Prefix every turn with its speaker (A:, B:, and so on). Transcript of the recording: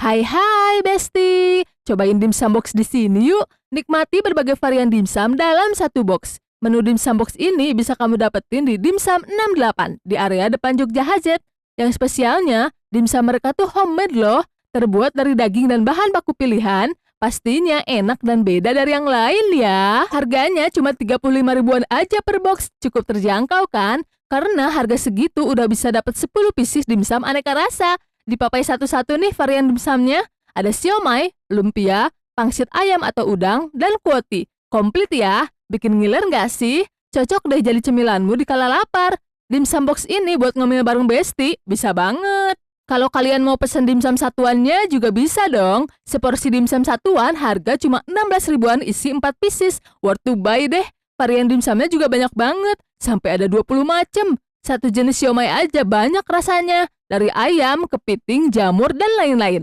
A: Hai hai Besti, cobain dimsum box di sini yuk. Nikmati berbagai varian dimsum dalam satu box. Menu dimsum box ini bisa kamu dapetin di Dimsum 68 di area depan Jogja HZ. Yang spesialnya, dimsum mereka tuh homemade loh, terbuat dari daging dan bahan baku pilihan. Pastinya enak dan beda dari yang lain ya. Harganya cuma 35 ribuan aja per box, cukup terjangkau kan? Karena harga segitu udah bisa dapat 10 pieces dimsum aneka rasa. Dipapai satu-satu nih varian dimsumnya. Ada siomay, lumpia, pangsit ayam atau udang, dan kuoti. Komplit ya, bikin ngiler nggak sih? Cocok deh jadi cemilanmu di kala lapar. Dimsum box ini buat ngemil bareng Besti, bisa banget. Kalau kalian mau pesen dimsum satuannya juga bisa dong. Seporsi dimsum satuan harga cuma 16 ribuan isi 4 pieces. Worth to buy deh. Varian dimsumnya juga banyak banget, sampai ada 20 macem. Satu jenis siomay aja banyak rasanya. Dari ayam, kepiting, jamur, dan lain-lain.